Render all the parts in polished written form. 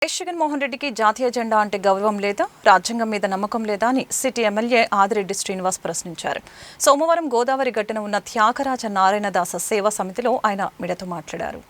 జగన్మోహన్ రెడ్డికి జాతీయ జెండా అంటే గౌరవం లేదా, రాజ్యాంగం మీద నమ్మకం లేదా అని సిటీ ఎమ్మెల్యే ఆదిరెడ్డి శ్రీనివాస్ ప్రశ్నించారు. సోమవారం గోదావరి గట్టున ఉన్న త్యాగరాజ నారాయణదాస సేవా సమితిలో ఆయన మీడియాతో మాట్లాడారు.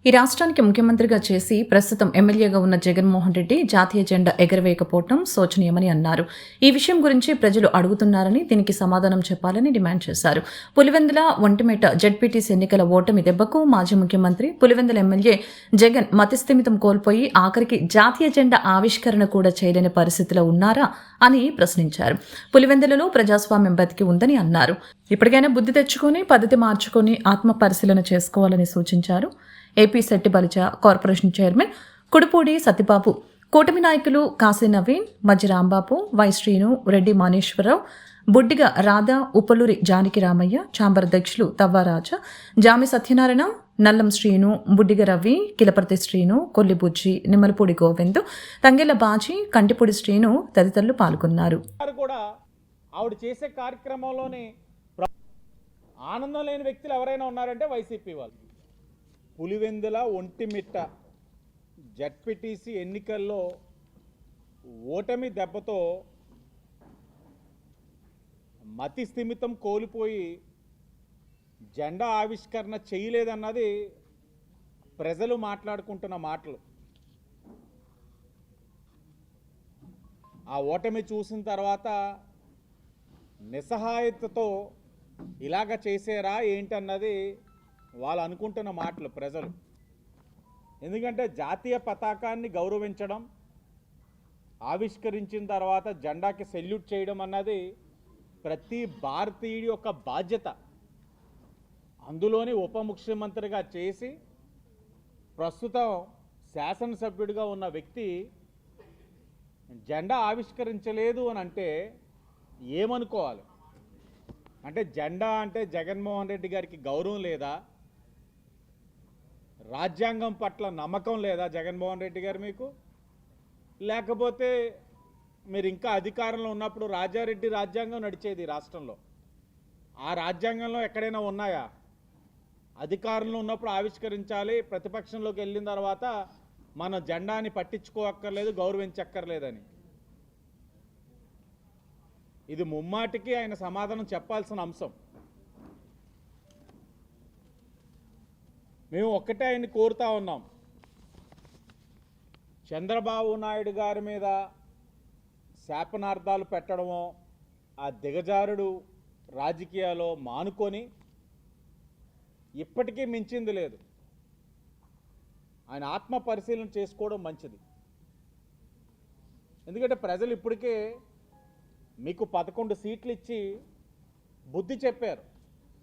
ఈ రాష్ట్రానికి ముఖ్యమంత్రిగా చేసి ప్రస్తుతం ఎమ్మెల్యేగా ఉన్న జగన్మోహన్ రెడ్డి జాతీయ జెండా ఎగరవేయకపోవడం శోచనీయమని అన్నారు. ఈ విషయం గురించి ప్రజలు అడుగుతున్నారని, దీనికి సమాధానం చెప్పాలని డిమాండ్ చేశారు. పులివెందుల, ఒంటిమిట్ట జెడ్పీటీసీ ఎన్నికల ఓటమి దెబ్బకు మాజీ ముఖ్యమంత్రి, పులివెందుల ఎమ్మెల్యే జగన్ మతిస్థిమితం కోల్పోయి ఆఖరికి జాతీయ జెండా ఆవిష్కరణ కూడా చేయలేని పరిస్థితిలో ఉన్నారా అని ప్రశ్నించారు. పులివెందులలో ప్రజాస్వామ్యం బతికి ఉందని అన్నారు. ఇప్పటికైనా బుద్ధి తెచ్చుకొని పద్ధతి మార్చుకొని ఆత్మ పరిశీలన చేసుకోవాలని సూచించారు. AP Shetty Balija corporation chairman Kudupudi Satyababu, కూటమి నాయకులు కాశీ నవీన్, మజ్జి రాంబాబు, వై శ్రీను, రెడ్డి మానేశ్వరరావు, బుడ్డిగ రాధా, ఉపలూరి జానకి రామయ్య, ఛాంబర్ అధ్యక్షులు తవ్వారాజ, జామి సత్యనారాయణ, నల్లం శ్రీను, బుడ్డిగ రవి, కిలపర్తి శ్రీను, కొల్లిబుజ్జి, నిమ్మలపూడి గోవింద్, తంగెళ్ల బాజీ, కంటిపూడి శ్రీను తదితరులు పాల్గొన్నారు. ఆవిడ చేసే కార్యక్రమంలోనే ఆనందం లేని వ్యక్తులు ఎవరైనా ఉన్నారంటే వైసీపీ వాళ్ళు. పులివెందుల, ఒంటిమిట్ట జెడ్పీటీసీ ఎన్నికల్లో ఓటమి దెబ్బతో మతి స్థిమితం కోల్పోయి జెండా ఆవిష్కరణ చేయలేదన్నది ప్రజలు మాట్లాడుకుంటున్న మాటలు. ఆ ఓటమి చూసిన తర్వాత నిస్సహాయతతో ఇలాగ చేసారా ఏంటన్నది వాళ్ళు అనుకుంటున్న మాటలు ప్రజలు. ఎందుకంటే జాతీయ పతాకాన్ని గౌరవించడం, ఆవిష్కరించిన తర్వాత జెండాకి సెల్యూట్ చేయడం అన్నది ప్రతి భారతీయుడి యొక్క బాధ్యత. అందులోని ఉప ముఖ్యమంత్రిగా చేసి ప్రస్తుతం శాసనసభ్యుడిగా ఉన్న వ్యక్తి జెండా ఆవిష్కరించలేదు అని అంటే ఏమనుకోవాలి? అంటే జెండా అంటే జగన్మోహన్ రెడ్డి గారికి గౌరవం లేదా, రాజ్యాంగం పట్ల నమ్మకం లేదా జగన్మోహన్ రెడ్డి గారు మీకు? లేకపోతే మీరు ఇంకా అధికారంలో ఉన్నప్పుడు రాజారెడ్డి రాజ్యాంగం నడిచేది రాష్ట్రంలో. ఆ రాజ్యాంగంలో ఎక్కడైనా ఉన్నాయా అధికారంలో ఉన్నప్పుడు ఆవిష్కరించాలి, ప్రతిపక్షంలోకి వెళ్ళిన తర్వాత మన జెండాని పట్టించుకోక్కర్లేదు, గౌరవించక్కర్లేదని? ఇది ముమ్మాటికి ఆయన సమాధానం చెప్పాల్సిన అంశం. మేము ఒక్కటే ఆయన్ని కోరుతా ఉన్నాం, చంద్రబాబు నాయుడు గారి మీద శాపనార్థాలు పెట్టడమో, ఆ దిగజారుడు రాజకీయాల్లో మానుకొని ఇప్పటికీ మించింది లేదు. ఆయన ఆత్మ పరిశీలన చేసుకోవడం మంచిది. ఎందుకంటే ప్రజలు ఇప్పటికే మీకు 11 సీట్లు ఇచ్చి బుద్ధి చెప్పారు.